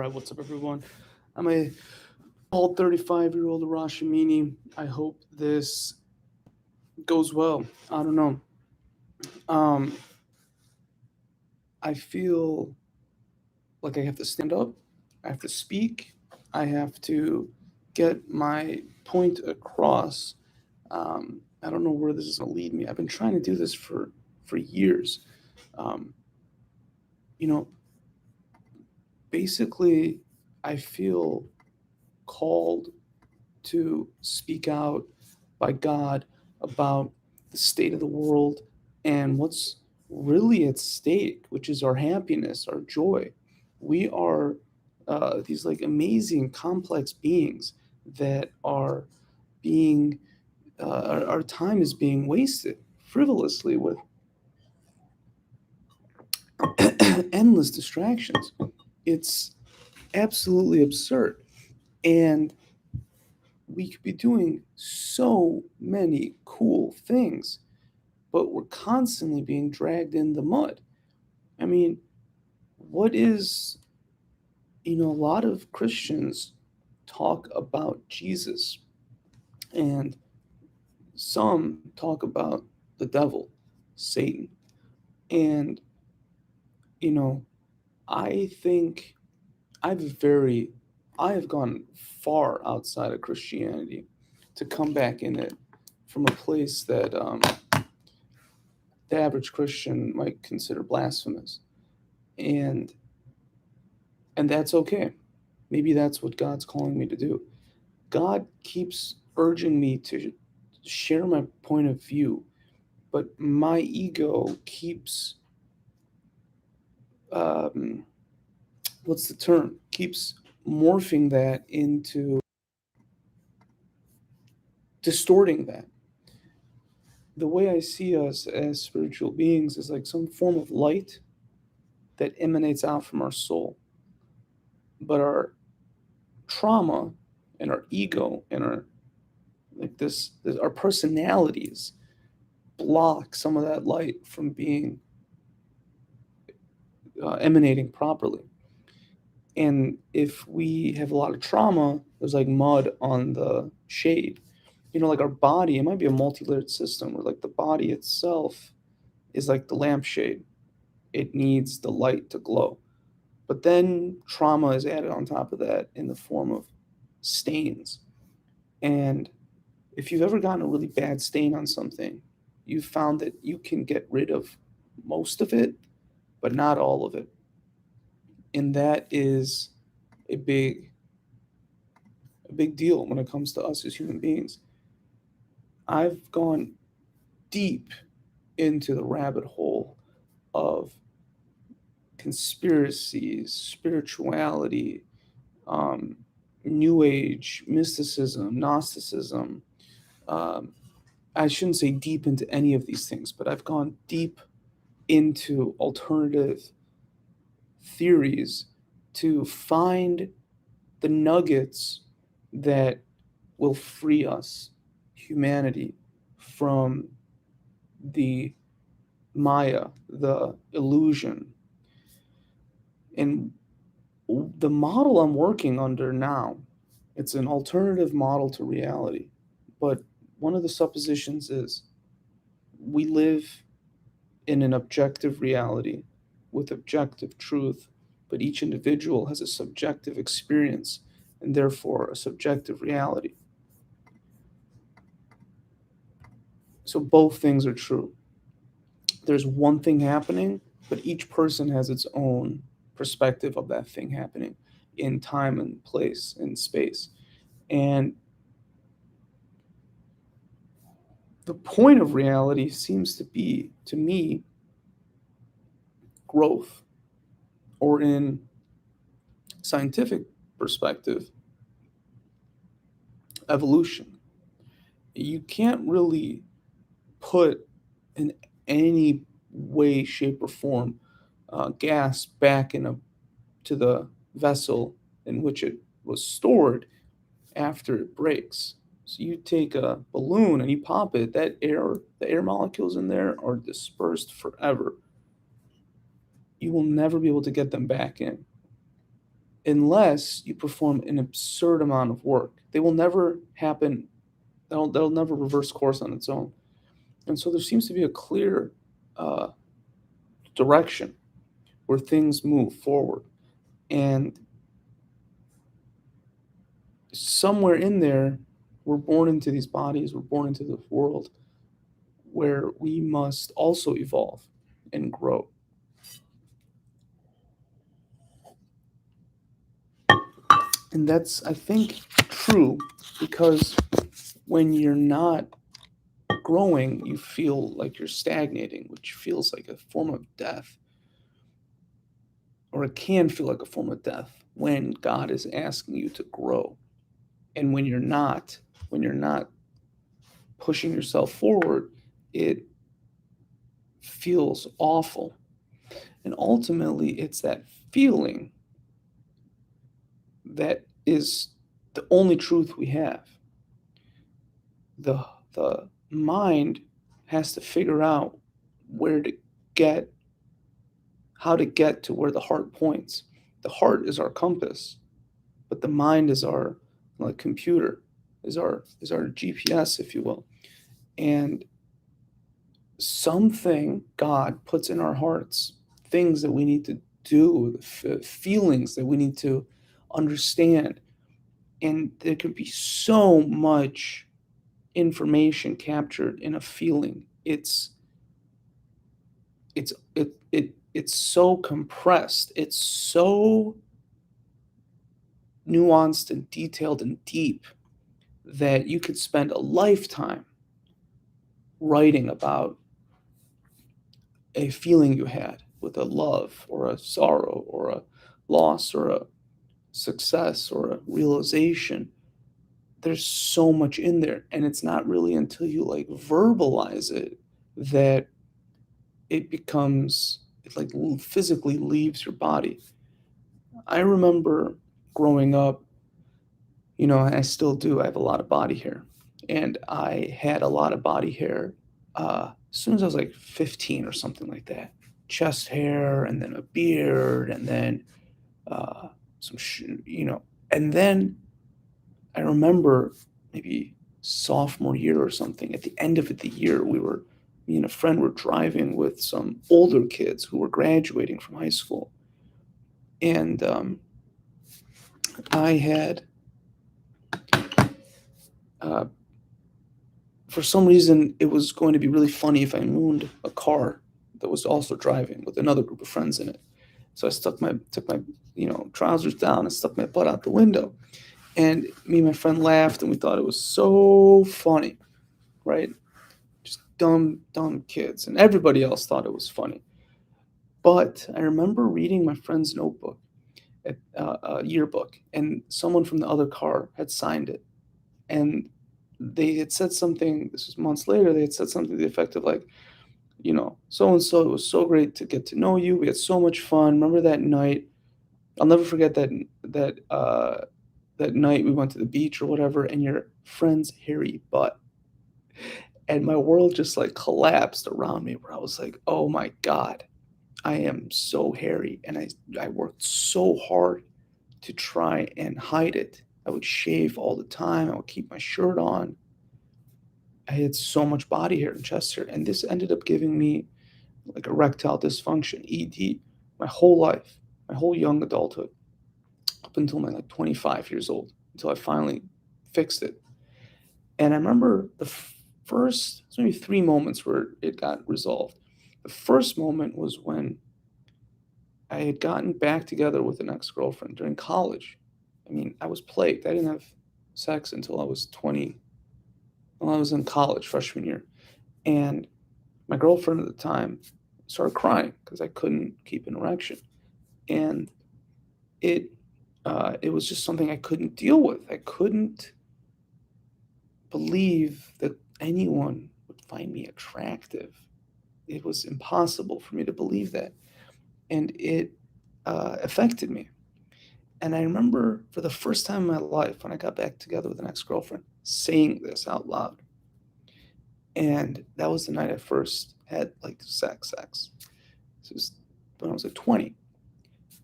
right, what's up, everyone? I'm a bald 35-year-old Arashimini. I hope this goes well. I don't know. Um, I feel like I have to stand up. I have to speak. I have to get my point across. I don't know where this is going to lead me. I've been trying to do this for years. Um, you know, basically, I feel called to speak out by God about the state of the world and what's really at stake, which is our happiness, our joy. We are these like amazing, complex beings that are being, our time is being wasted frivolously with endless distractions. It's absolutely absurd. And we could be doing so many cool things, but we're constantly being dragged in the mud. I mean, what is, a lot of Christians talk about Jesus, and some talk about the devil, Satan. And, you know, I think I've very, I have gone far outside of Christianity to come back in it from a place that the average Christian might consider blasphemous, and that's okay. Maybe that's what God's calling me to do. God keeps urging me to share my point of view, but my ego keeps um, what's the term? Keeps morphing that into distorting that. The way I see us as spiritual beings is like some form of light that emanates out from our soul, but our trauma and our ego and our like this our personalities block some of that light from being emanating properly. And if we have a lot of trauma, there's like mud on the shade. Like our body, it might be a multi-layered system where like the body itself is like the lampshade. It needs the light to glow. But then trauma is added on top of that in the form of stains. And if you've ever gotten a really bad stain on something, you've found that you can get rid of most of it, but not all of it. And that is a big a big deal when it comes to us as human beings. I've gone deep into the rabbit hole of conspiracies, spirituality, um, New Age, mysticism, Gnosticism. Um, I shouldn't say deep into any of these things, but I've gone deep into alternative theories to find the nuggets that will free us, humanity, from the Maya, the illusion. And the model I'm working under now, it's an alternative model to reality. But one of the suppositions is we live in an objective reality with objective truth, but each individual has a subjective experience and therefore a subjective reality. So both things are true. There's one thing happening, but each person has its own perspective of that thing happening in time and place and space. And the point of reality seems to be, to me, growth, or in scientific perspective, evolution. You can't really put in any way, shape, or form gas back to the vessel in which it was stored after it breaks. So you take a balloon and you pop it, the air molecules in there are dispersed forever. You will never be able to get them back in. unless you perform an absurd amount of work. They will never happen. They'll never reverse course on its own. And so there seems to be a clear uh, direction where things move forward. And somewhere in there, we're born into these bodies, we're born into the world where we must also evolve and grow. And that's, I think, true because when you're not growing, you feel like you're stagnating, which feels like a form of death, or it can feel like a form of death when God is asking you to grow. And when you're not pushing yourself forward, it feels awful. And ultimately, it's that feeling that is the only truth we have. The mind has to figure out where to get how to get to where the heart points. The heart is our compass, but the mind is our like computer, is our GPS, if you will. And something God puts in our hearts, things that we need to do, feelings that we need to understand. And there can be so much information captured in a feeling. It's so compressed. It's so nuanced and detailed and deep that you could spend a lifetime writing about a feeling you had with a love or a sorrow or a loss or a success or a realization. There's so much in there, and it's not really until you like verbalize it that it like physically leaves your body. I remember growing up, I still do. I have a lot of body hair, and I had a lot of body hair as soon as I was like 15 or something like that. Chest hair, and then a beard, and then uh, some, and then I remember maybe sophomore year or something. At the end of the year, me and a friend were driving with some older kids who were graduating from high school, and I had, uh, for some reason, it was going to be really funny if I mooned a car that was also driving with another group of friends in it. So I took my, trousers down and stuck my butt out the window. And me and my friend laughed, and we thought it was so funny, right? Just dumb, dumb kids. And everybody else thought it was funny. But I remember reading my friend's notebook, a yearbook, and someone from the other car had signed it. And they had said something, this was months later, they had said something to the effect of like, so and so, it was so great to get to know you. We had so much fun. Remember that night? I'll never forget that night we went to the beach or whatever, and your friend's hairy butt. And my world just like collapsed around me where I was like, oh my God, I am so hairy. And I worked so hard to try and hide it. I would shave all the time. I would keep my shirt on. I had so much body hair and chest hair. And this ended up giving me like erectile dysfunction, ED, my whole life, my whole young adulthood, up until my like 25 years old, until I finally fixed it. And I remember first, maybe three moments where it got resolved. The first moment was when I had gotten back together with an ex girlfriend during college. I mean, I was plagued. I didn't have sex until I was 20, while I was in college, freshman year. And my girlfriend at the time started crying because I couldn't keep an erection. And it, it was just something I couldn't deal with. I couldn't believe that anyone would find me attractive. It was impossible for me to believe that. And it affected me. And I remember for the first time in my life when I got back together with an ex girlfriend saying this out loud. And that was the night I first had like sex. This was when I was like 20.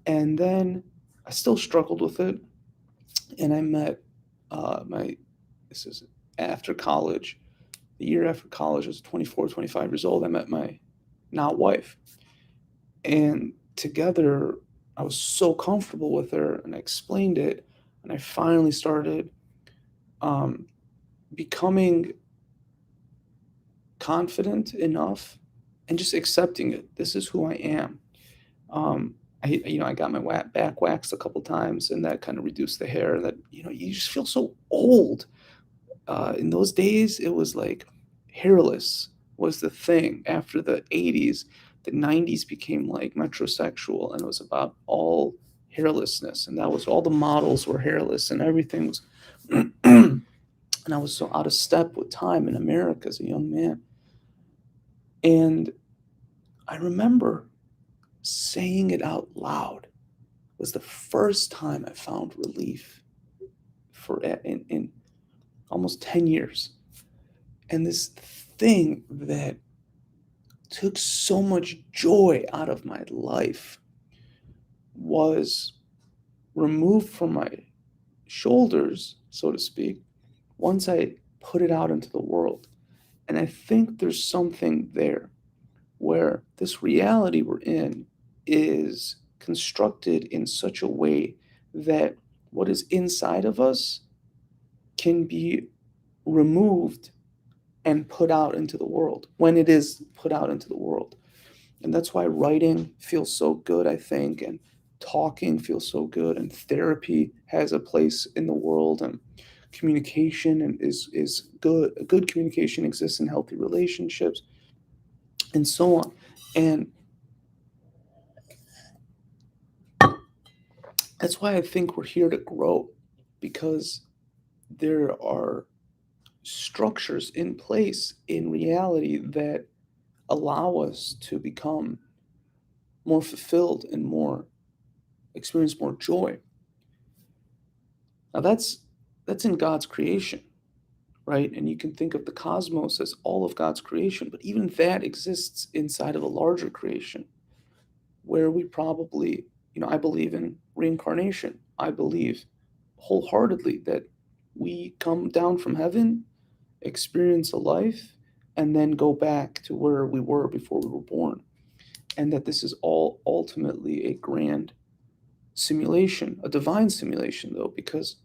And then I still struggled with it, and I met my this is after college. The year after college, I was 24, 25 years old. I met my now wife, and together I was so comfortable with her, and I explained it, and I finally started um, becoming confident enough and just accepting it. This is who I am. Um, I got my back waxed a couple times, and that kind of reduced the hair. That you just feel so old. In those days, it was like hairless was the thing. After the 80s, the 90s became like metrosexual, and it was about all hairlessness, and that was all the models were hairless, and everything was. And I was so out of step with time in America as a young man. And I remember saying it out loud was the first time I found relief in almost 10 years. And this thing that took so much joy out of my life was removed from my shoulders, so to speak, once I put it out into the world. And I think there's something there where this reality we're in is constructed in such a way that what is inside of us can be removed and put out into the world when it is put out into the world. And that's why writing feels so good, I think, and talking feels so good, and therapy has a place in the world, and communication and is good. Good communication exists in healthy relationships, and so on. And that's why I think we're here to grow, because there are structures in place in reality that allow us to become more fulfilled and more experience more joy. Now that's in God's creation, right? And you can think of the cosmos as all of God's creation, but even that exists inside of a larger creation where we probably, I believe in reincarnation. I believe wholeheartedly that we come down from heaven, experience a life, and then go back to where we were before we were born. And that this is all ultimately a grand simulation, a divine simulation, though, because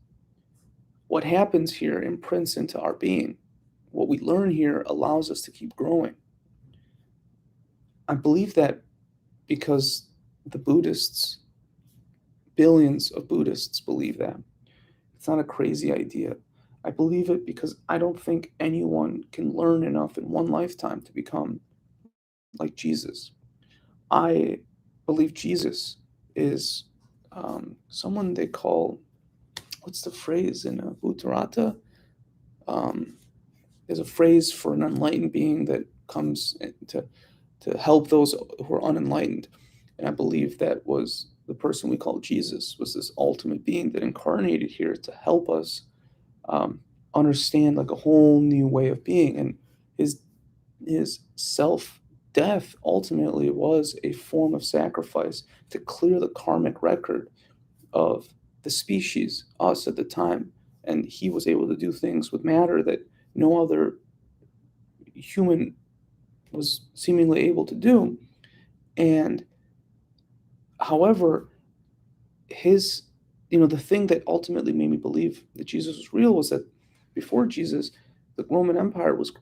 what happens here imprints into our being. What we learn here allows us to keep growing. I believe that because the Buddhists, billions of Buddhists believe that. It's not a crazy idea. I believe it because I don't think anyone can learn enough in one lifetime to become like Jesus. I believe Jesus is someone they call, what's the phrase in Bhuttarata? Um, there's a phrase for an enlightened being that comes to help those who are unenlightened. And I believe that was the person we call Jesus, was this ultimate being that incarnated here to help us um, understand like a whole new way of being. And his his self death ultimately was a form of sacrifice to clear the karmic record of the species, us at the time. And he was able to do things with matter that no other human was seemingly able to do. And however, his, the thing that ultimately made me believe that Jesus was real was that before Jesus, the Roman Empire was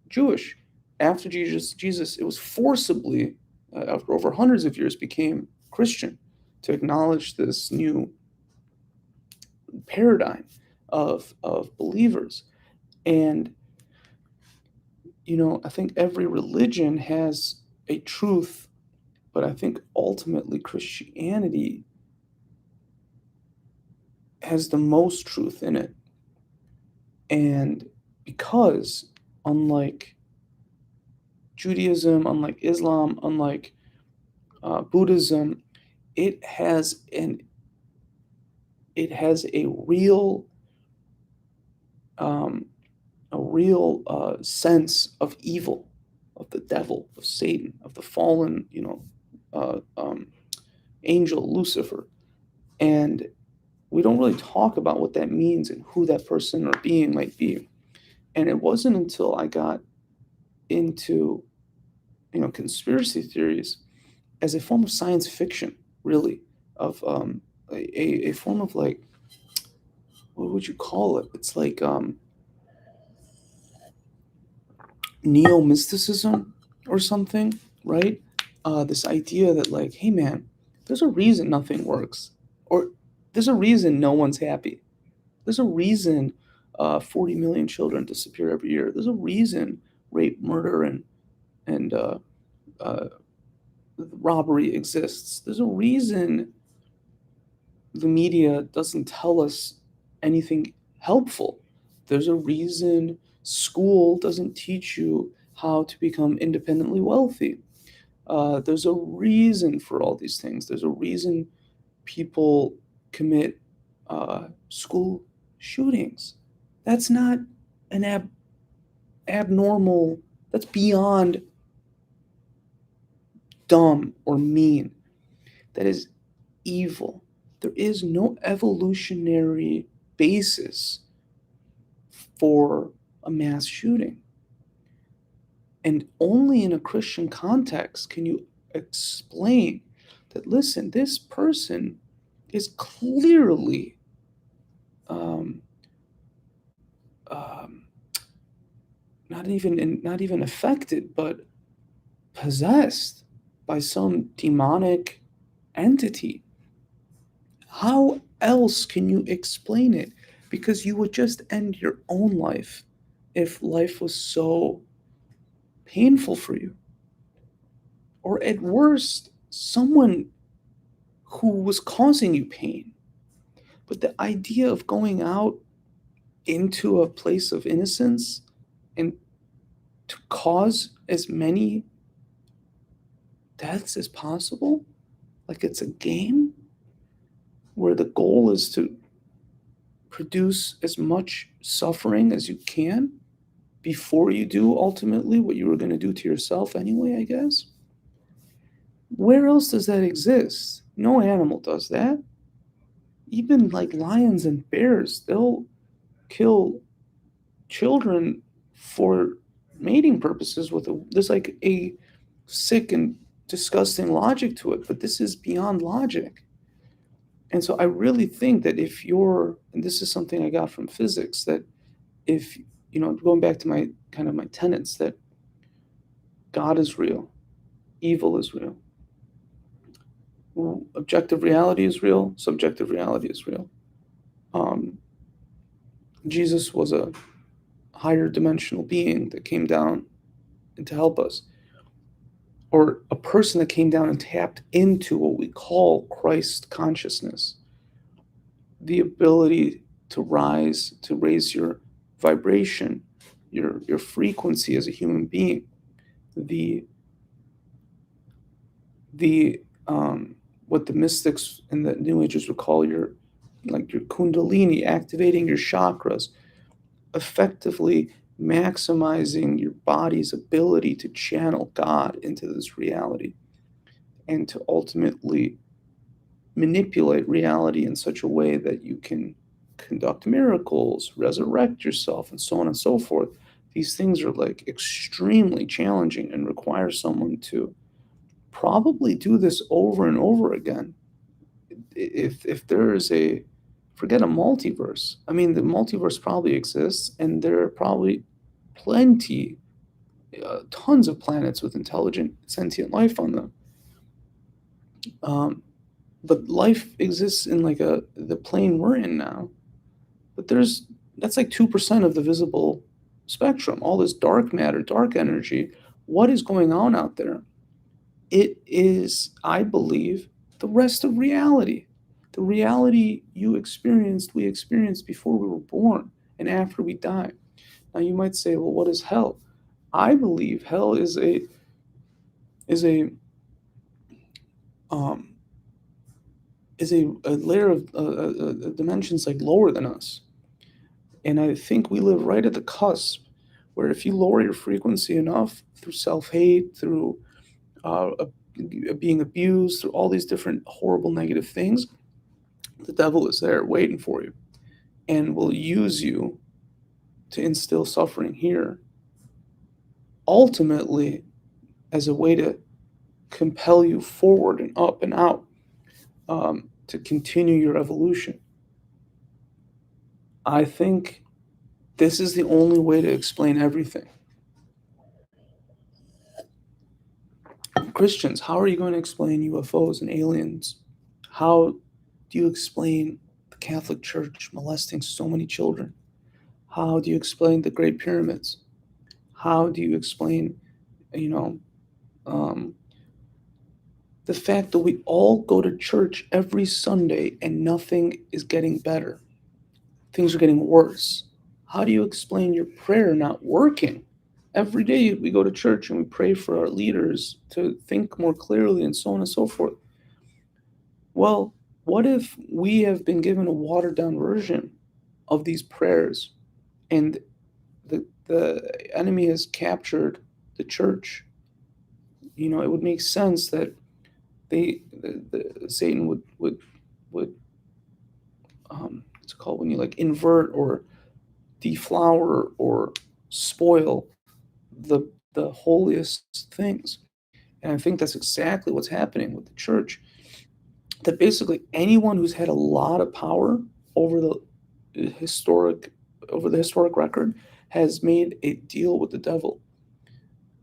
Jewish. After Jesus, it was forcibly, after over hundreds of years, became Christian to acknowledge this new paradigm of believers. And I think every religion has a truth, but I think ultimately Christianity has the most truth in it. And because, unlike Judaism, unlike Islam, unlike Buddhism, it has an it has um, a real sense of evil, of the devil, of Satan, of the fallen, uh, um, angel Lucifer. And we don't really talk about what that means and who that person or being might be. And it wasn't until I got into, conspiracy theories as a form of science fiction, really, of a form of, like, what would you call it? It's like neo mysticism or something, right? This idea that, like, hey man, there's a reason nothing works, or there's a reason no one's happy. There's a reason 40 million children disappear every year. There's a reason rape, murder, and uh, robbery exists. There's a reason the media doesn't tell us anything helpful. There's a reason school doesn't teach you how to become independently wealthy. There's a reason for all these things. There's a reason people commit school shootings. That's not an abnormal, that's beyond dumb or mean. That is evil. There is no evolutionary basis for a mass shooting. And only in a Christian context can you explain that, listen, this person is clearly um, um, not even affected, but possessed by some demonic entity. How else can you explain it? Because you would just end your own life if life was so painful for you. Or at worst, someone who was causing you pain. But the idea of going out into a place of innocence and to cause as many deaths as possible, like it's a game where the goal is to produce as much suffering as you can before you do ultimately what you were going to do to yourself anyway, I guess. Where else does that exist? No animal does that. Even like lions and bears, they'll kill children for mating purposes there's like a sick and disgusting logic to it, but this is beyond logic. And so I really think that and this is something I got from physics, that if, going back to my kind of my tenets, that God is real, evil is real, objective reality is real, subjective reality is real. Um, Jesus was a higher dimensional being that came down and to help us, or a person that came down and tapped into what we call Christ consciousness, the ability to raise your vibration, your frequency as a human being, the the what the mystics and the New Agers would call your kundalini, activating your chakras, effectively maximizing your body's ability to channel God into this reality and to ultimately manipulate reality in such a way that you can conduct miracles, resurrect yourself, and so on and so forth. These things are like extremely challenging and require someone to probably do this over and over again. If there is forget a multiverse. I mean, the multiverse probably exists, and there are probably plenty, tons of planets with intelligent, sentient life on them. But life exists in like the plane we're in now. But that's like 2% of the visible spectrum. All this dark matter, dark energy. What is going on out there? It is, I believe, the rest of reality. The reality we experienced before we were born and after we die. Now you might say, well, what is hell? I believe hell is a um, a layer of dimensions like lower than us. And I think we live right at the cusp where if you lower your frequency enough through self-hate, through being abused, through all these different horrible negative things, The devil is there waiting for you and will use you to instill suffering here, ultimately as a way to compel you forward and up and out, to continue your evolution. I think this is the only way to explain everything. Christians, how are you going to explain UFOs and aliens? How do you explain the Catholic Church molesting so many children? How do you explain the Great Pyramids? How do you explain, you know, um, the fact that we all go to church every Sunday and nothing is getting better? Things are getting worse. How do you explain your prayer not working? Every day we go to church and we pray for our leaders to think more clearly and so on and so forth. Well, what if we have been given a watered down version of these prayers and the enemy has captured the church? It would make sense that Satan would what's it called when you like invert or deflower or spoil the the holiest things. And I think that's exactly what's happening with the church. That basically anyone who's had a lot of power over historic the historic record has made a deal with the devil.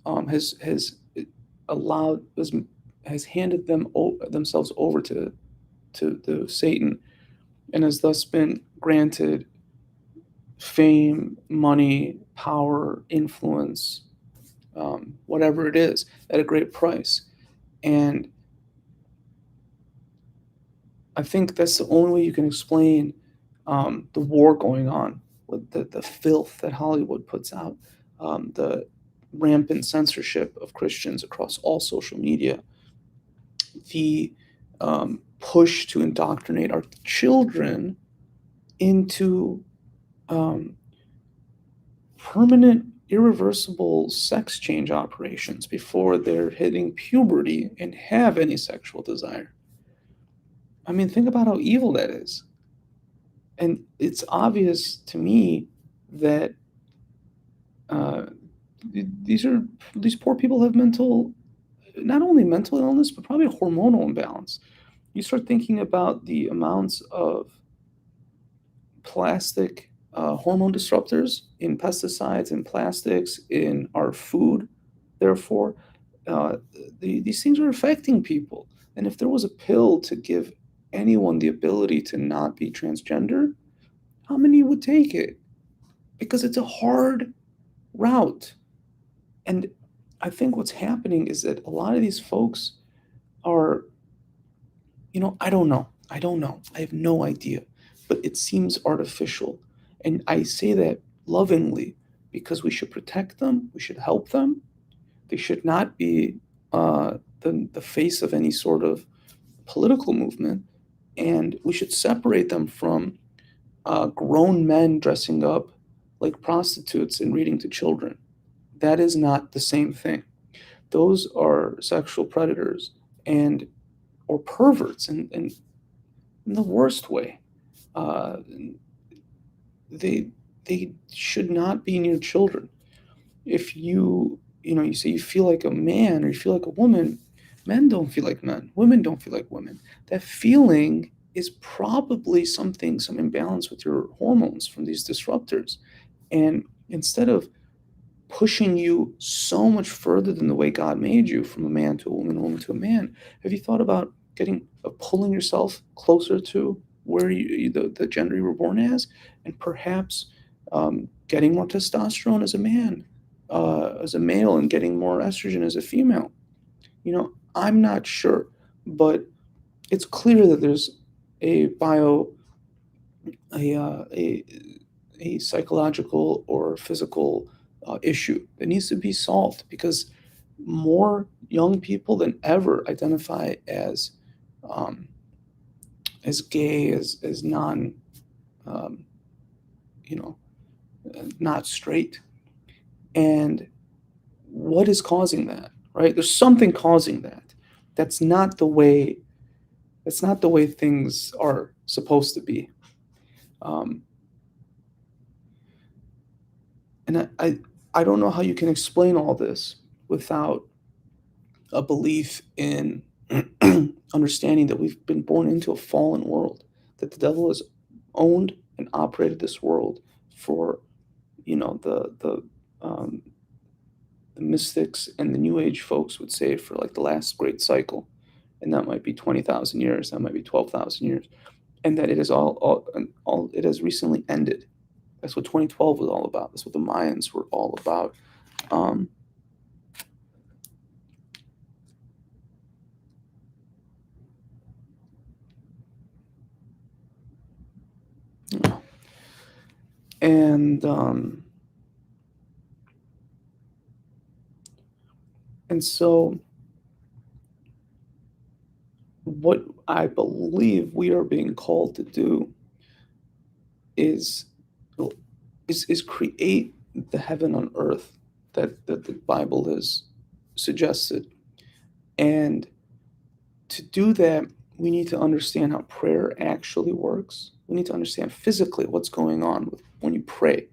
Has allowed has handed themselves over to the Satan, and has thus been granted fame, money, power, influence, whatever it is, at a great price. And I think that's the only way you can explain the war going on, with the filth that Hollywood puts out, the rampant censorship of Christians across all social media, the push to indoctrinate our children into um, permanent, irreversible sex change operations before they're hitting puberty and have any sexual desire. I mean, think about how evil that is. And it's obvious to me that uh, these are these poor people have not only mental illness, but probably a hormonal imbalance. You start thinking about the amounts of plastic hormone disruptors in pesticides and plastics in our food. Therefore, uh, these things are affecting people. And if there was a pill to give anyone the ability to not be transgender, how many would take it? Because it's a hard route. And I think what's happening is that a lot of these folks are, I don't know. I don't know. I have no idea. But it seems artificial. And I say that lovingly because we should protect them, we should help them. They should not be the face of any sort of political movement. And we should separate them from grown men dressing up like prostitutes and reading to children. That is not the same thing. Those are sexual predators and or perverts in the worst way. Uh, they they should not be near children. If you say you feel like a man or you feel like a woman, men don't feel like men. Women don't feel like women. That feeling is probably some imbalance with your hormones from these disruptors. And instead of pushing you so much further than the way God made you, from a man to a woman to a man, have you thought about pulling yourself closer to where the gender you were born as, and perhaps getting more testosterone as a man, as a male, and getting more estrogen as a female? I'm not sure, but it's clear that there's a bio a uh, a a psychological or physical issue that needs to be solved, because more young people than ever identify um, as gay, as non, um, you know, not straight. And what is causing that? Right? There's something causing that. That's not the way. That's not the way things are supposed to be. Um, and I don't know how you can explain all this without a belief in understanding that we've been born into a fallen world, that the devil has owned and operated this world for, you know, um, the mystics and the New Age folks would say for like the last great cycle, and that might be 20,000 years, that might be 12,000 years, and that it is all it has recently ended. That's what 2012 was all about. That's what the Mayans were all about. Um, and um, and so what I believe we are being called to do is is create the heaven on earth that the Bible has suggested. And to do that, we need to understand how prayer actually works. We need to understand physically what's going on when you pray.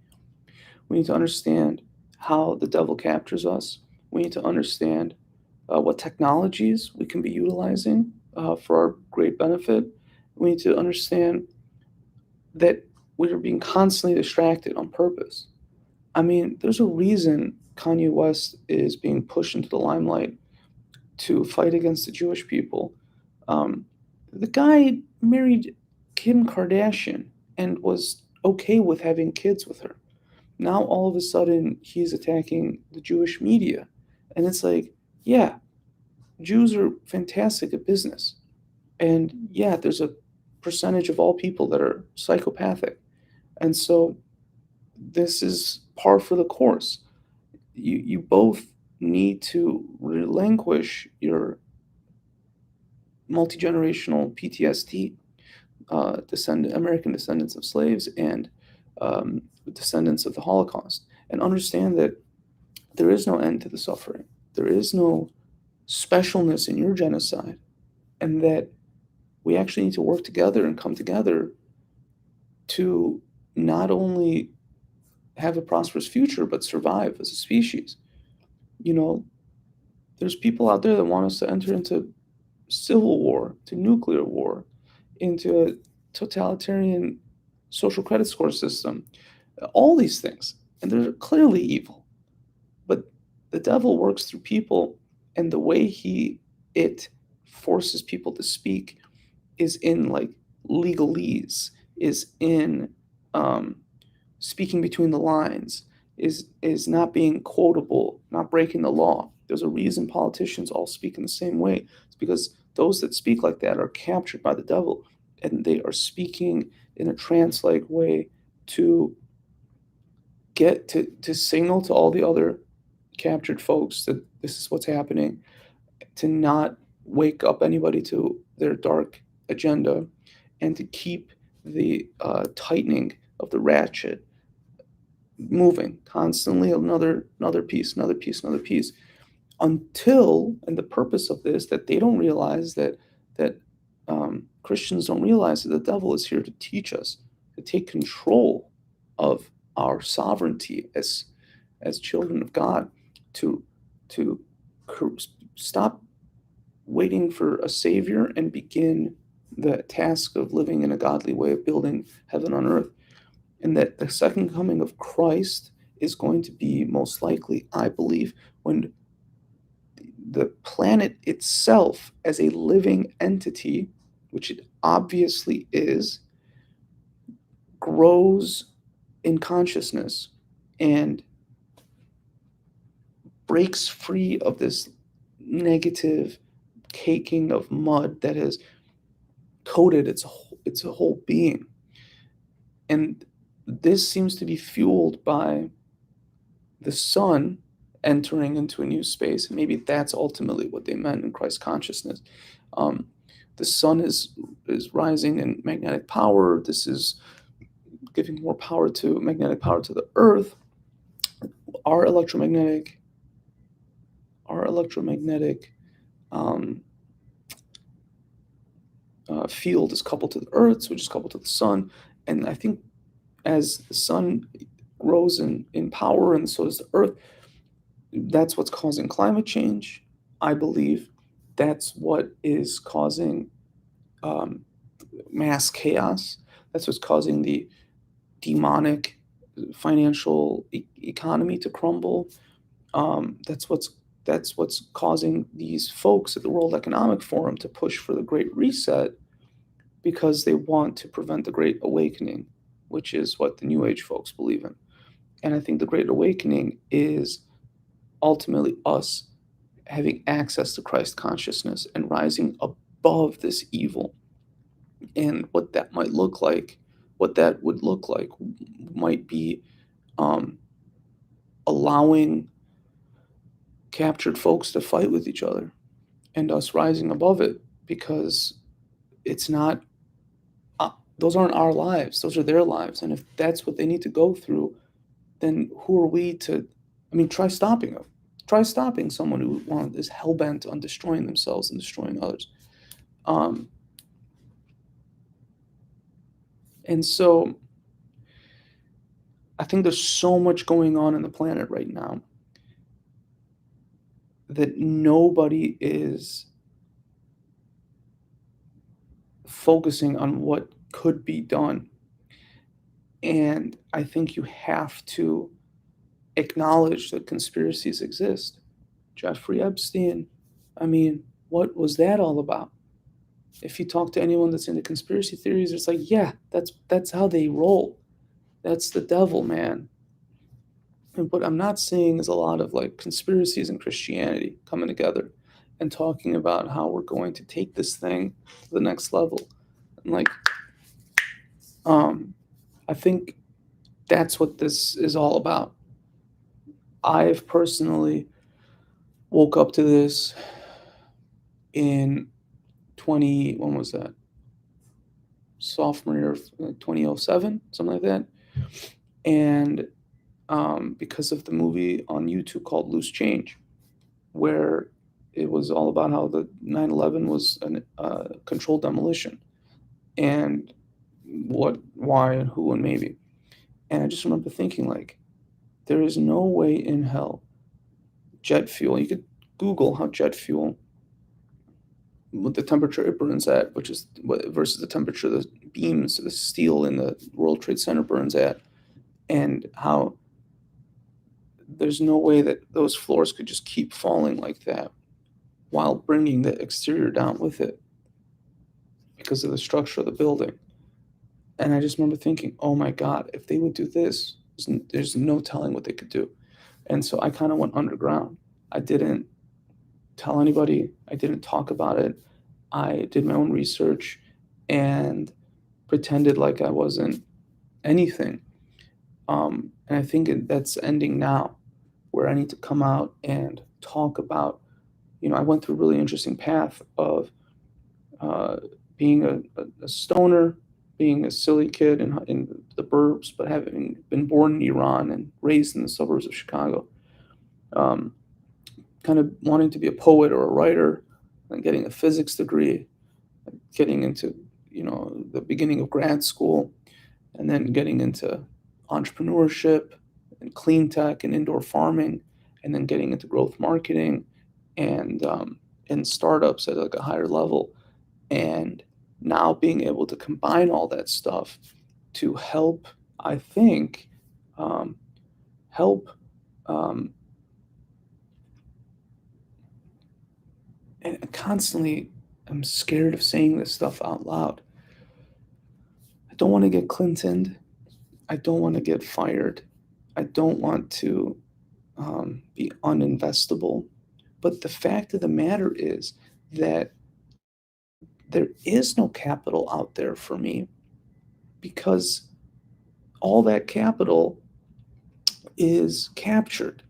We need to understand how the devil captures us. We need to understand what technologies we can be utilizing for our great benefit. We need to understand that we are being constantly distracted on purpose. I mean, there's a reason Kanye West is being pushed into the limelight to fight against the Jewish people. Um, the guy married Kim Kardashian and was okay with having kids with her. Now all of a sudden he's attacking the Jewish media. And it's like, yeah, Jews are fantastic at business. And yeah, there's a percentage of all people that are psychopathic. And so this is par for the course. You both need to relinquish your multi-generational PTSD, American descendants of slaves and descendants of the Holocaust, and understand that there is no end to the suffering. There is no specialness in your genocide, and that we actually need to work together and come together to not only have a prosperous future, but survive as a species. You know, there's people out there that want us to enter into civil war, to nuclear war, into a totalitarian social credit score system, all these things. And they're clearly evil. But the devil works through people, and the way it forces people to speak is in like legalese, is in um, speaking between the lines, is not being quotable, not breaking the law. There's a reason politicians all speak in the same way. It's because those that speak like that are captured by the devil, and they are speaking in a trance-like way to get to signal to all the other captured folks that this is what's happening, to not wake up anybody to their dark agenda, and to keep the tightening of the ratchet moving constantly, another piece, another piece, another piece, until, and the purpose of this, that they don't realize that Christians don't realize that the devil is here to teach us to take control of our sovereignty as children of God, to to stop waiting for a savior and begin the task of living in a godly way of building heaven on earth. And that the second coming of Christ is going to be most likely, I believe, when the planet itself, as a living entity, which it obviously is, grows in consciousness and breaks free of this negative caking of mud that has coated its whole being. And this seems to be fueled by the sun entering into a new space. And maybe that's ultimately what they meant in Christ consciousness. Um, the sun is rising in magnetic power. This is giving more magnetic power to the earth. Our electromagnetic our electromagnetic um, field is coupled to the Earth, which is coupled to the sun. And I think as the sun grows in power, and so does the Earth, that's what's causing climate change. I believe that's what is causing um, mass chaos. That's what's causing the demonic financial economy to crumble. That's what's causing these folks at the World Economic Forum to push for the Great Reset because they want to prevent the Great Awakening, which is what the New Age folks believe in. And I think the Great Awakening is ultimately us having access to Christ consciousness and rising above this evil. And what that might look like, what that would look like, might be um, allowing captured folks to fight with each other and us rising above it because it's not, those aren't our lives, those are their lives. And if that's what they need to go through, then who are we to, I mean, try stopping them. Try stopping someone who is hell bent on destroying themselves and destroying others. Um, and so I think there's so much going on in the planet right now that nobody is focusing on what could be done. And I think you have to acknowledge that conspiracies exist. Jeffrey Epstein, I mean, what was that all about? If you talk to anyone that's into conspiracy theories, it's like, yeah, that's how they roll. That's the devil, man. And what I'm not seeing is a lot of like conspiracies and Christianity coming together and talking about how we're going to take this thing to the next level. And like, I think that's what this is all about. I've personally woke up to this in 20, when was that? Sophomore year of 2007, something like that. And because of the movie on YouTube called Loose Change, where it was all about how the 9/11 was a controlled demolition and what, why, and who, and maybe. And I just remember thinking, like, there is no way in hell jet fuel, you could Google how jet fuel, what the temperature it burns at, which is versus the temperature the beams, the steel in the World Trade Center burns at, and how there's no way that those floors could just keep falling like that while bringing the exterior down with it because of the structure of the building. And I just remember thinking, oh my God, if they would do this, there's no telling what they could do. And so I kind of went underground. I didn't tell anybody, I didn't talk about it. I did my own research and pretended like I wasn't anything. And I think that's ending now, where I need to come out and talk about, I went through a really interesting path of uh, being a stoner, being a silly kid in the burbs, but having been born in Iran and raised in the suburbs of Chicago, um, kind of wanting to be a poet or a writer, and getting a physics degree, getting into the beginning of grad school, and then getting into entrepreneurship and clean tech and indoor farming, and then getting into growth marketing and startups at like a higher level, and now being able to combine all that stuff to help, I think, help. Um, and constantly, I'm scared of saying this stuff out loud. I don't want to get Clintoned. I don't want to get fired. I don't want to be uninvestable. But the fact of the matter is that there is no capital out there for me because all that capital is captured.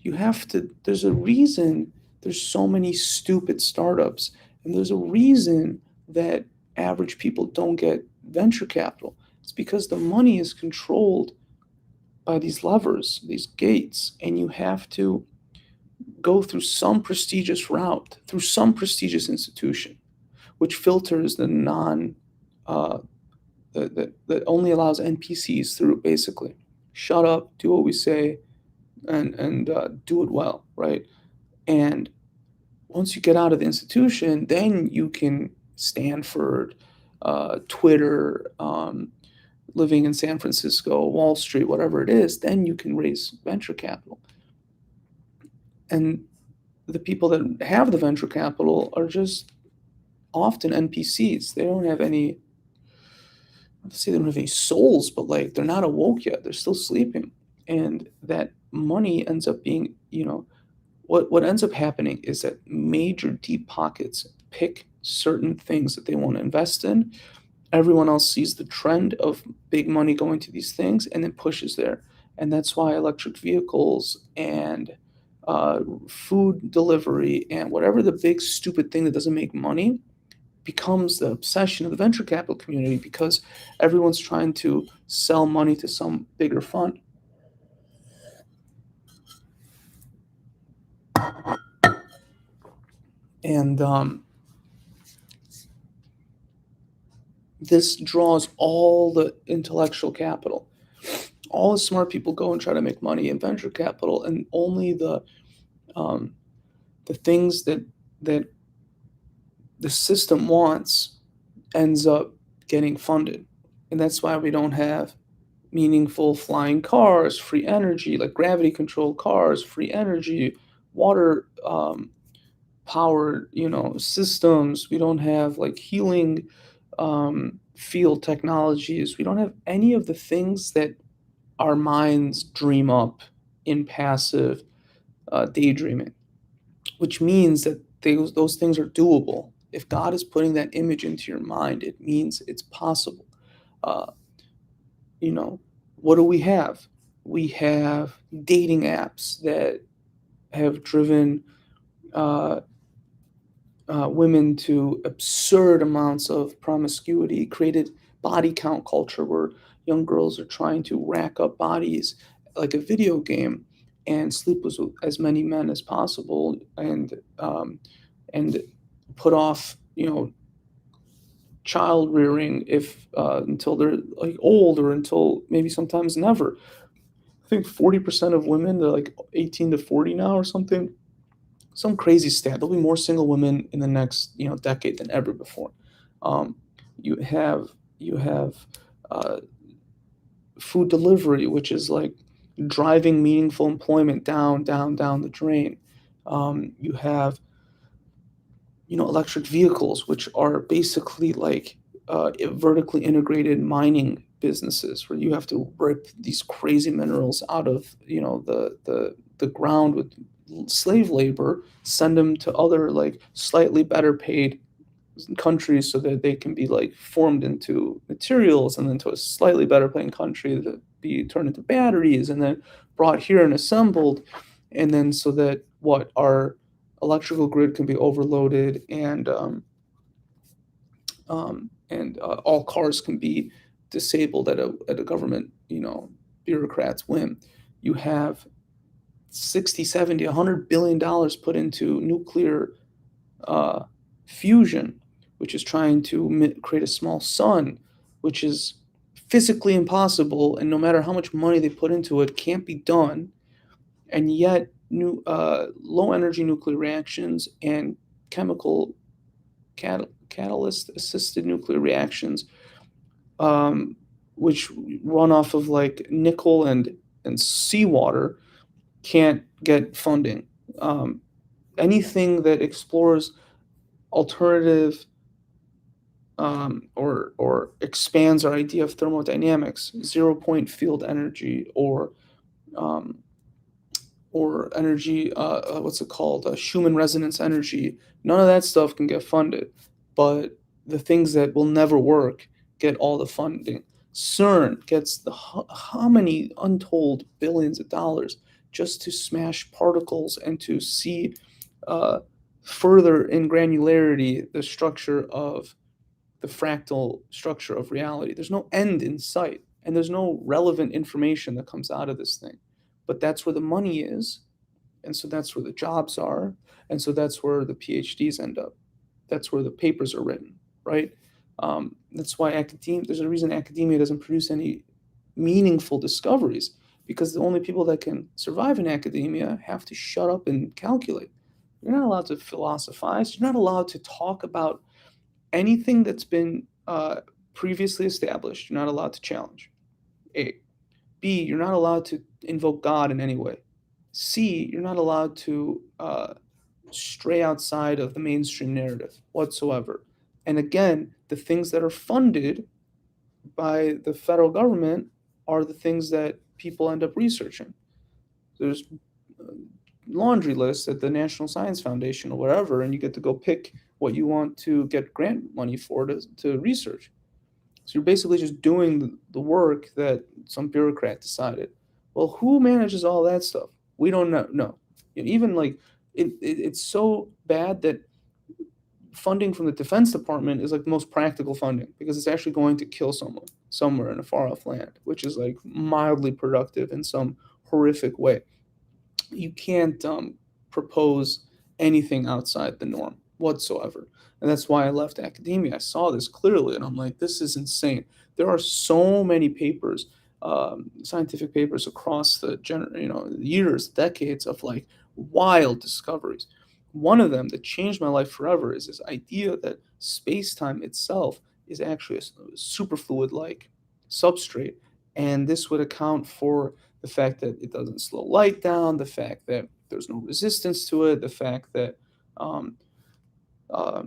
There's a reason there's so many stupid startups, and there's a reason that average people don't get venture capital. It's because the money is controlled by these levers, these gates, and you have to go through some prestigious route, through some prestigious institution, which filters the non uh, that only allows NPCs through, basically. Shut up, do what we say, and do it well, right? And once you get out of the institution, then you can Stanford, Twitter, living in San Francisco, Wall Street, whatever it is, then you can raise venture capital. And the people that have the venture capital are just often NPCs. They don't have any, let's say they don't have any souls, but like they're not awoke yet. They're still sleeping. And that money ends up being, what ends up happening is that major deep pockets pick certain things that they want to invest in. Everyone else sees the trend of big money going to these things and then pushes there. And that's why electric vehicles and food delivery and whatever the big stupid thing that doesn't make money becomes the obsession of the venture capital community, because everyone's trying to sell money to some bigger fund. And this draws all the intellectual capital. All the smart people go and try to make money in venture capital, and only um, the things that the system wants ends up getting funded. And that's why we don't have meaningful flying cars, free energy, like gravity controlled cars, free energy, water powered, systems. We don't have like healing field technologies. We don't have any of the things that our minds dream up in passive daydreaming, which means that those things are doable. If God is putting that image into your mind, it means it's possible. Uh, you know, what do we have? We have dating apps that have driven uh, women to absurd amounts of promiscuity, created body count culture where young girls are trying to rack up bodies like a video game and sleep with as many men as possible, and put off, child rearing if until they're like old, or until maybe sometimes never. I think 40% of women, they're like 18 to 40 now or something, some crazy stat. There'll be more single women in the next decade than ever before. Um, you have uh, food delivery, which is like driving meaningful employment down the drain. You have electric vehicles, which are basically like vertically integrated mining businesses where you have to rip these crazy minerals out of the ground with slave labor, send them to other like slightly better paid countries so that they can be like formed into materials, and then to a slightly better paying country that be turned into batteries, and then brought here and assembled, and then so that what our electrical grid can be overloaded, and all cars can be disabled at a government bureaucrat's whim. You have 60, 70, $100 billion put into nuclear uh, fusion, which is trying to create a small sun, which is physically impossible, and no matter how much money they put into it, can't be done. And yet, low energy nuclear reactions and chemical catalyst assisted nuclear reactions, um, which run off of like nickel and seawater, can't get funding. Um, Anything that explores alternative, or expands our idea of thermodynamics, zero point field energy, um, or energy, what's it called, Schumann resonance energy. None of that stuff can get funded, but the things that will never work get all the funding. CERN gets how many untold billions of dollars just to smash particles and to see uh, further in granularity the structure of the fractal structure of reality. There's no end in sight, and there's no relevant information that comes out of this thing. But that's where the money is, and so that's where the jobs are, and so that's where the PhDs end up. That's where the papers are written, right? That's why academia. There's a reason academia doesn't produce any meaningful discoveries, because the only people that can survive in academia have to shut up and calculate. You're not allowed to philosophize. You're not allowed to talk about anything that's been previously established. You're not allowed to challenge. A. B. You're not allowed to invoke God in any way. C. You're not allowed to stray outside of the mainstream narrative whatsoever. And again, the things that are funded by the federal government are the things that people end up researching. There's laundry lists at the National Science Foundation or wherever, and you get to go pick what you want to get grant money for to research. So you're basically just doing the work that some bureaucrat decided. Well, who manages all that stuff? We don't know. No, even like it's so bad that funding from the Defense Department is like the most practical funding, because it's actually going to kill someone somewhere in a far off land, which is like mildly productive in some horrific way. You can't propose anything outside the norm whatsoever. And that's why I left academia. I saw this clearly, and I'm like, this is insane. There are so many papers, scientific papers across the years, decades of like wild discoveries. One of them that changed my life forever is this idea that space-time itself is actually a superfluid-like substrate, and this would account for the fact that it doesn't slow light down, the fact that there's no resistance to it, the fact that um, uh,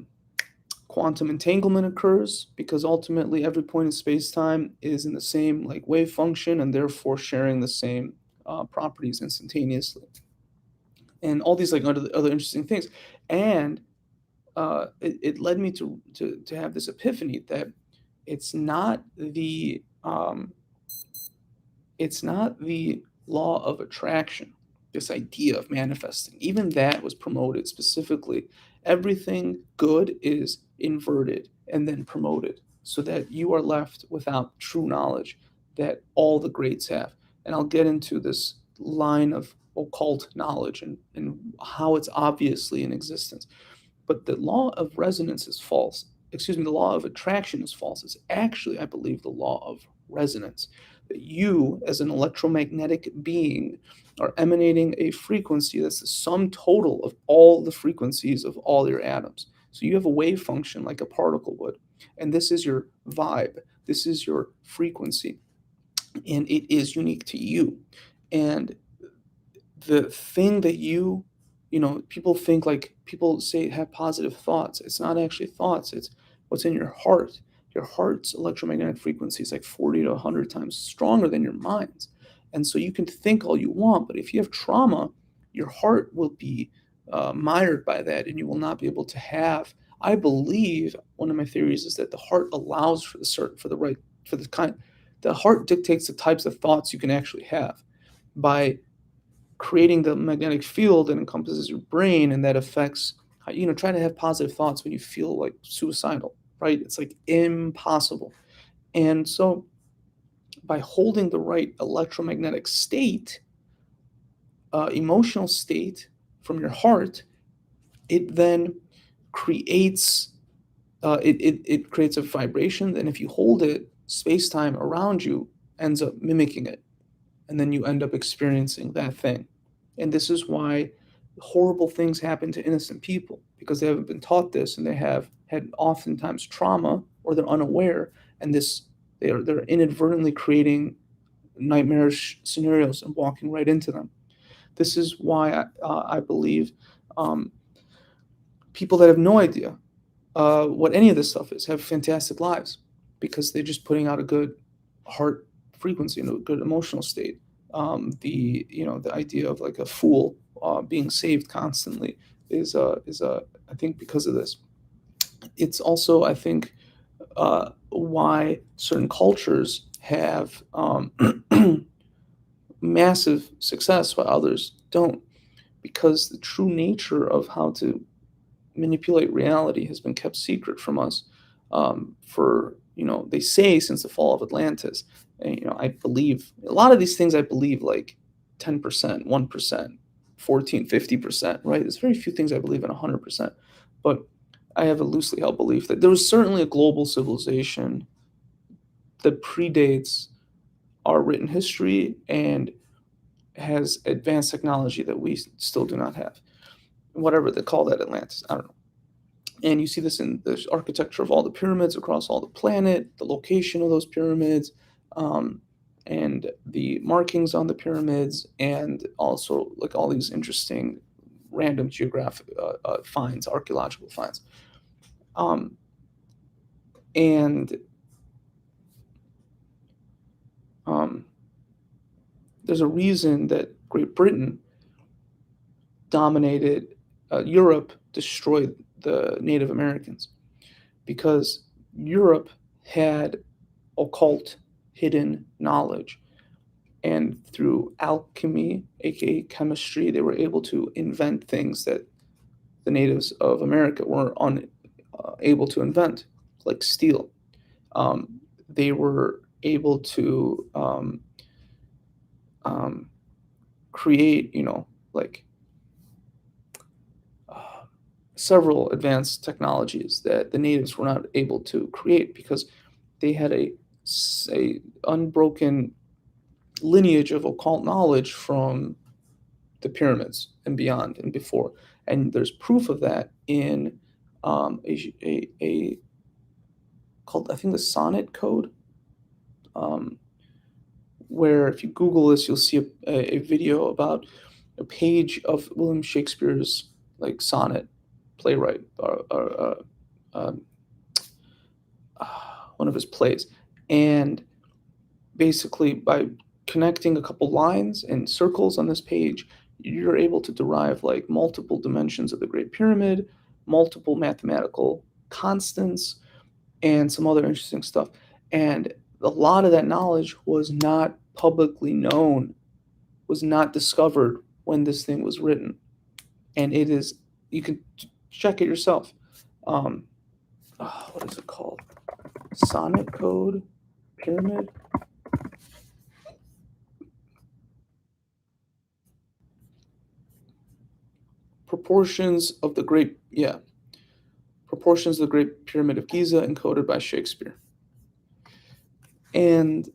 quantum entanglement occurs, because ultimately every point in space-time is in the same like wave function and therefore sharing the same properties instantaneously, and all these like other interesting things. And it led me to have this epiphany that it's not the it's not the law of attraction, this idea of manifesting. Even that was promoted specifically. Everything good is inverted and then promoted so that you are left without true knowledge that all the greats have. And I'll get into this line of occult knowledge and how it's obviously in existence. But the law of resonance is false. Excuse me, the law of attraction is false. It's actually, I believe, the law of resonance. That you, as an electromagnetic being, are emanating a frequency that's the sum total of all the frequencies of all your atoms. So you have a wave function like a particle would. And this is your vibe. This is your frequency. And it is unique to you. And the thing that people think, like people say have positive thoughts. It's not actually thoughts, it's what's in your heart. Your heart's electromagnetic frequency is like 40 to 100 times stronger than your mind's. And so you can think all you want, but if you have trauma, your heart will be mired by that, and you will not be able to have. I believe one of my theories is that the heart allows for the kind. The heart dictates the types of thoughts you can actually have by creating the magnetic field that encompasses your brain, and that affects try to have positive thoughts when you feel like suicidal, right? It's like impossible. And so by holding the right electromagnetic state, emotional state from your heart, it then creates it creates a vibration, and if you hold it, space-time around you ends up mimicking it, and then you end up experiencing that thing. And this is why horrible things happen to innocent people, because they haven't been taught this, and they have had oftentimes trauma, or they're unaware, and they're inadvertently creating nightmarish scenarios and walking right into them. This is why I believe people that have no idea what any of this stuff is have fantastic lives, because they're just putting out a good heart frequency and a good emotional state. The idea of like a fool being saved constantly is I think because of this. It's also, I think, why certain cultures have massive success while others don't, because the true nature of how to manipulate reality has been kept secret from us for, they say since the fall of Atlantis. And, I believe a lot of these things. I believe like 10%, 1%, 14, 50%, right? There's very few things I believe in 100%. But I have a loosely held belief that there was certainly a global civilization that predates our written history and has advanced technology that we still do not have. Whatever they call that, Atlantis, I don't know. And you see this in the architecture of all the pyramids across all the planet, the location of those pyramids, um, and the markings on the pyramids, and also like all these interesting random geographic finds, archaeological finds. Um, and um, there's a reason that Great Britain dominated Europe, destroyed the Native Americans, because Europe had occult, hidden knowledge. And through alchemy, aka chemistry, they were able to invent things that the natives of America were unable to invent, like steel. They were able to um, create, like uh, several advanced technologies that the natives were not able to create because they had a unbroken lineage of occult knowledge from the pyramids and beyond and before. And there's proof of that in a called, I think, the Sonnet Code, um, where if you Google this, you'll see a video about a page of William Shakespeare's like sonnet playwright, um, one of his plays. And basically, by connecting a couple lines and circles on this page, you're able to derive like multiple dimensions of the Great Pyramid, multiple mathematical constants, and some other interesting stuff. And a lot of that knowledge was not publicly known, was not discovered when this thing was written. And it is, you can check it yourself. Um, what is it called? Sonnet Code Pyramid? Proportions of the Great, yeah, Proportions of the Great Pyramid of Giza encoded by Shakespeare. And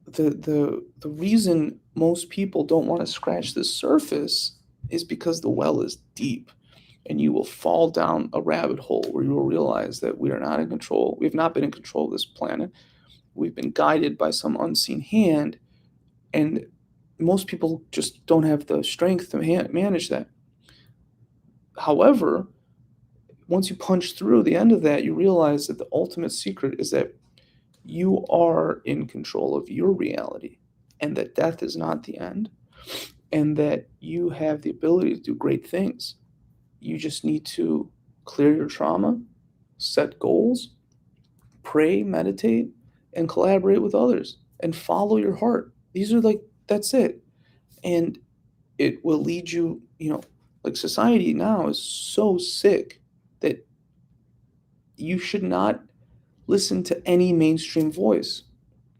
the reason most people don't want to scratch the surface is because the well is deep, and you will fall down a rabbit hole where you will realize that we are not in control. We have not been in control of this planet. We've been guided by some unseen hand, and most people just don't have the strength to manage that. However, once you punch through the end of that, you realize that the ultimate secret is that you are in control of your reality, and that death is not the end, and that you have the ability to do great things. You just need to clear your trauma, set goals, pray, meditate, and collaborate with others and follow your heart. These are like, that's it. And it will lead you, like society now is so sick that you should not listen to any mainstream voice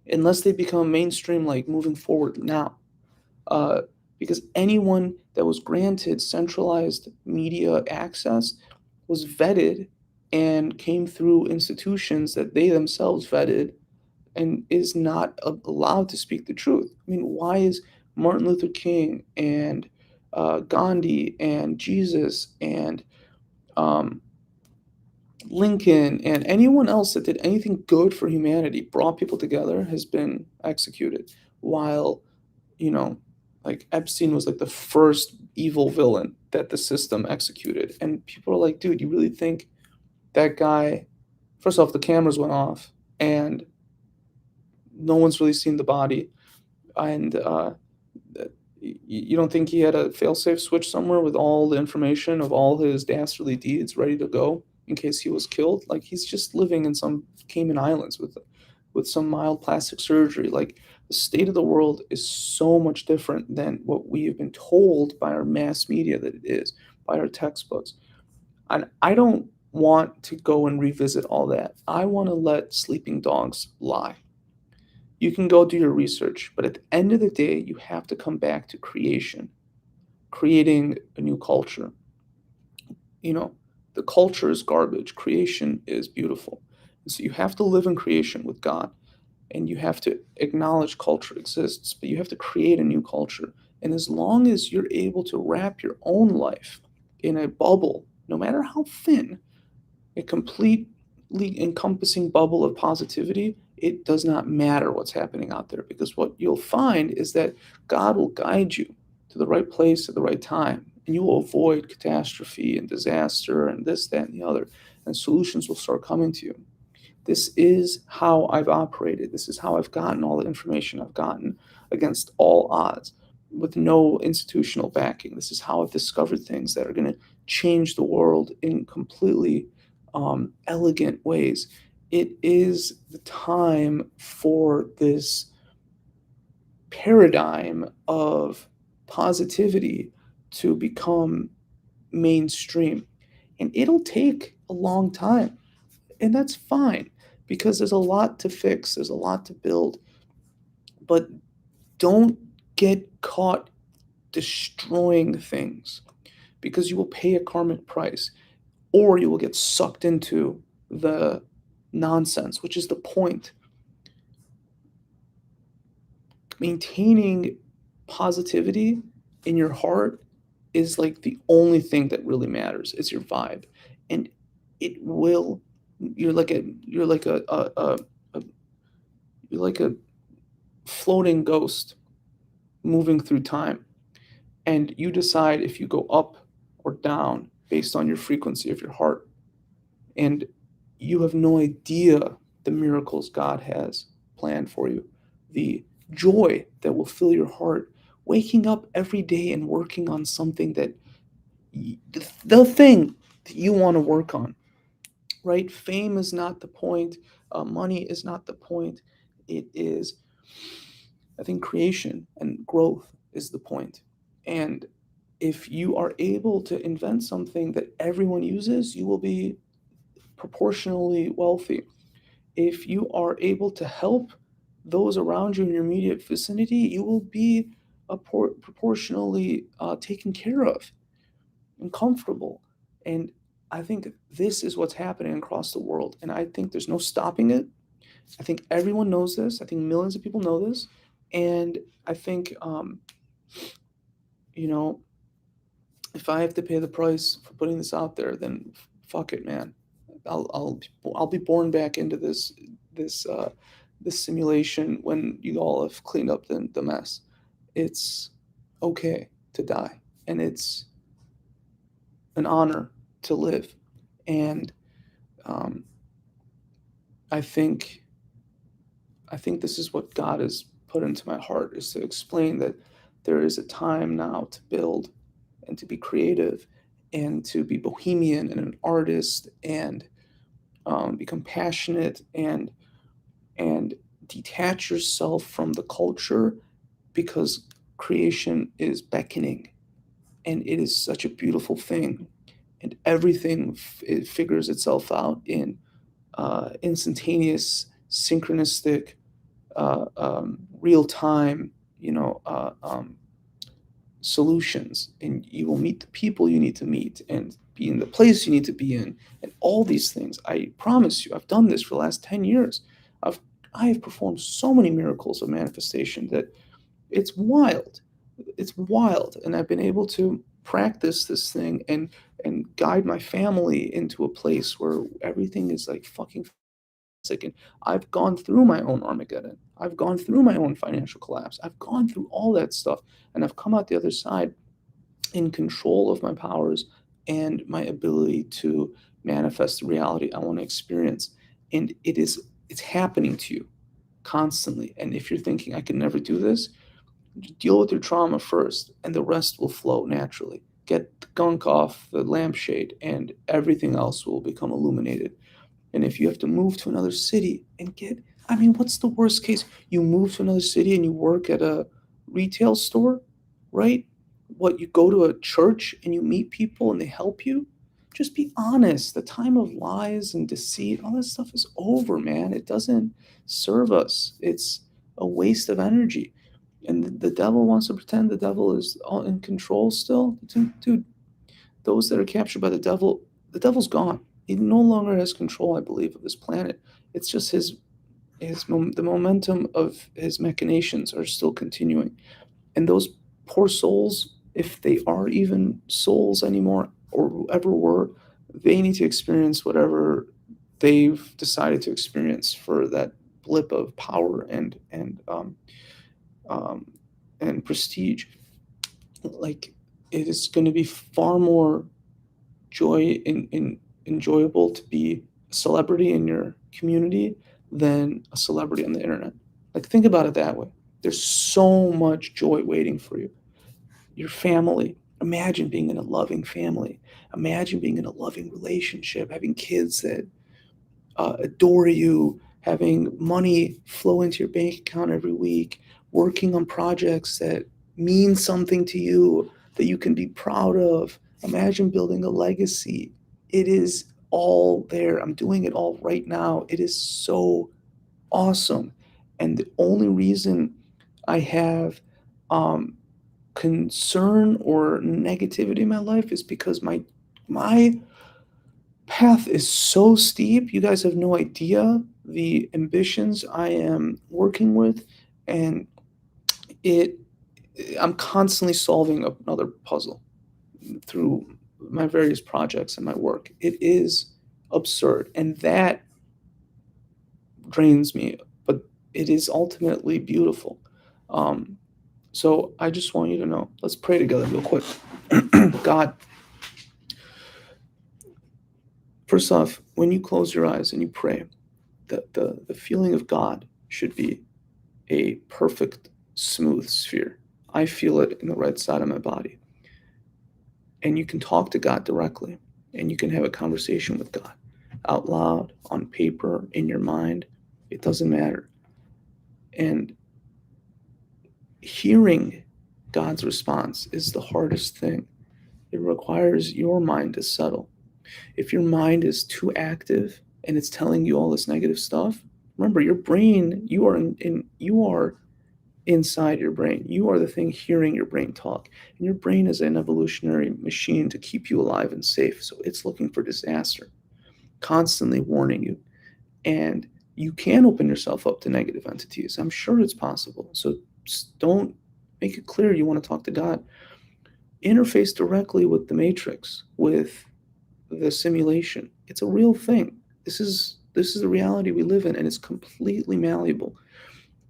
unless they become mainstream, like moving forward now. Uh, because anyone that was granted centralized media access was vetted and came through institutions that they themselves vetted and is not allowed to speak the truth. I mean, why is Martin Luther King and Gandhi and Jesus and um, Lincoln and anyone else that did anything good for humanity, brought people together, has been executed? While, you know, like Epstein was like the first evil villain that the system executed. And people are like, dude, you really think that guy, first off, the cameras went off and no one's really seen the body. And you don't think he had a failsafe switch somewhere with all the information of all his dastardly deeds ready to go in case he was killed? Like he's just living in some Cayman Islands with some mild plastic surgery. Like the state of the world is so much different than what we have been told by our mass media that it is, by our textbooks. And I don't want to go and revisit all that. I want to let sleeping dogs lie. You can go do your research, but at the end of the day, you have to come back to creation, creating a new culture. You know, The culture is garbage. Creation is beautiful. And so you have to live in creation with God, and you have to acknowledge culture exists, but you have to create a new culture. And as long as you're able to wrap your own life in a bubble, no matter how thin, a completely encompassing bubble of positivity, it does not matter what's happening out there, because what you'll find is that God will guide you to the right place at the right time, and you will avoid catastrophe and disaster and this, that, and the other, and solutions will start coming to you. This is how I've operated. This is how I've gotten all the information I've gotten against all odds with no institutional backing. This is how I've discovered things that are going to change the world in completely elegant ways. It is the time for this paradigm of positivity to become mainstream. And it'll take a long time, and that's fine, because there's a lot to fix, there's a lot to build, but don't get caught destroying things, because you will pay a karmic price, or you will get sucked into the nonsense, which is the point. Maintaining positivity in your heart is like the only thing that really matters. It's your vibe, and it will. You're like a you're like a floating ghost moving through time, and you decide if you go up or down based on your frequency of your heart. And you have no idea the miracles God has planned for you, the joy that will fill your heart, waking up every day and working on something that the thing that you want to work on, right? Fame is not the point, money is not the point. It is, I think, creation and growth is the point. And if you are able to invent something that everyone uses, you will be proportionally wealthy. If you are able to help those around you in your immediate vicinity, you will be proportionally taken care of and comfortable. And I think this is what's happening across the world. And I think there's no stopping it. I think everyone knows this. I think millions of people know this. And I think, you know, if I have to pay the price for putting this out there, then fuck it, man. I'll be born back into this this simulation when you all have cleaned up the mess. It's okay to die, and it's an honor to live. And um, I think I think this is what God has put into my heart, is to explain that there is a time now to build and to be creative and to be bohemian and an artist and be compassionate and detach yourself from the culture, because creation is beckoning, and it is such a beautiful thing, and everything it figures itself out in instantaneous, synchronistic, real time, solutions, and you will meet the people you need to meet and be in the place you need to be in, and all these things. I promise you, I've done this for the last 10 years. i've I have performed so many miracles of manifestation that it's wild. It's wild, and I've been able to practice this thing and guide my family into a place where everything is like fucking fantastic. And I've gone through my own Armageddon. I've gone through my own financial collapse. I've gone through all that stuff, and I've come out the other side in control of my powers and my ability to manifest the reality I want to experience. And it's happening to you constantly. And if you're thinking I can never do this, deal with your trauma first, and the rest will flow naturally. Get the gunk off the lampshade, and everything else will become illuminated. And if you have to move to another city and I mean, what's the worst case? You move to another city and you work at a retail store, right? What, you go to a church and you meet people and they help you? Just be honest. The time of lies and deceit, all that stuff is over, man. It doesn't serve us. It's a waste of energy. And the devil wants to pretend the devil is all in control still. Dude, those that are captured by the devil, the devil's gone. He no longer has control, I believe, of this planet. It's just the momentum of his machinations are still continuing. And those poor souls, if they are even souls anymore or ever were, they need to experience whatever they've decided to experience for that blip of power um, and prestige. Like, it is going to be far more enjoyable to be a celebrity in your community than a celebrity on the internet. Like, think about it that way. There's so much joy waiting for you. Your family. Imagine being in a loving family. Imagine being in a loving relationship, having kids that adore you, having money flow into your bank account every week, working on projects that mean something to you, that you can be proud of. Imagine building a legacy. It is all there. I'm doing it all right now. It is so awesome. And the only reason I have um, concern or negativity in my life is because my path is so steep. You guys have no idea the ambitions I am working with, and it I'm constantly solving another puzzle through my various projects and my work. It is absurd, and that drains me, but it is ultimately beautiful. Um, so I just want you to know. Let's pray together real quick. God, first off, when you close your eyes and you pray, the feeling of God should be a perfect, smooth sphere. I feel it in the right side of my body. And you can talk to God directly, and you can have a conversation with God out loud, on paper, in your mind. It doesn't matter. And hearing God's response is the hardest thing. It requires your mind to settle. If your mind is too active and it's telling you all this negative stuff, remember, your brain, you are inside your brain. You are the thing hearing your brain talk. And your brain is an evolutionary machine to keep you alive and safe. So it's looking for disaster, constantly warning you. And you can open yourself up to negative entities. I'm sure it's possible. So don't make it clear you want to talk to God. Interface directly with the matrix, with the simulation. It's a real thing. This is the reality we live in, and it's completely malleable.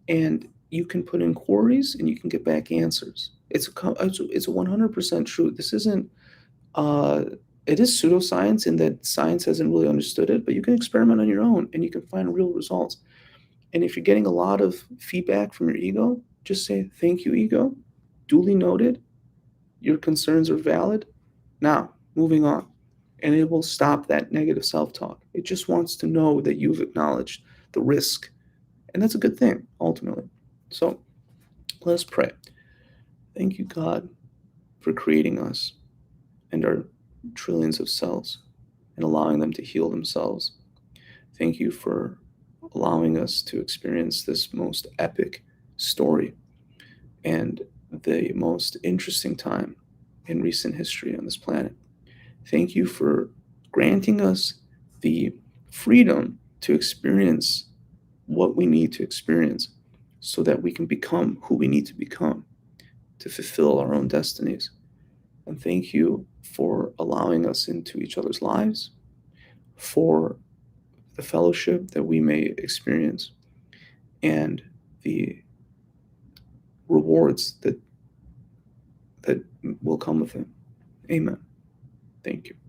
And you can put in queries, and you can get back answers. It's 100% true. This isn't. Uh, it is pseudoscience in that science hasn't really understood it, but you can experiment on your own, and you can find real results. And if you're getting a lot of feedback from your ego, just say thank you, ego. Duly noted. Your concerns are valid. Now, moving on. And it will stop that negative self talk. It just wants to know that you've acknowledged the risk. And that's a good thing, ultimately. So let's pray. Thank you, God, for creating us and our trillions of cells and allowing them to heal themselves. Thank you for allowing us to experience this most epic story and the most interesting time in recent history on this planet. Thank you for granting us the freedom to experience what we need to experience so that we can become who we need to become to fulfill our own destinies. And thank you for allowing us into each other's lives, for the fellowship that we may experience, and the rewards that will come with it. Amen. Thank you.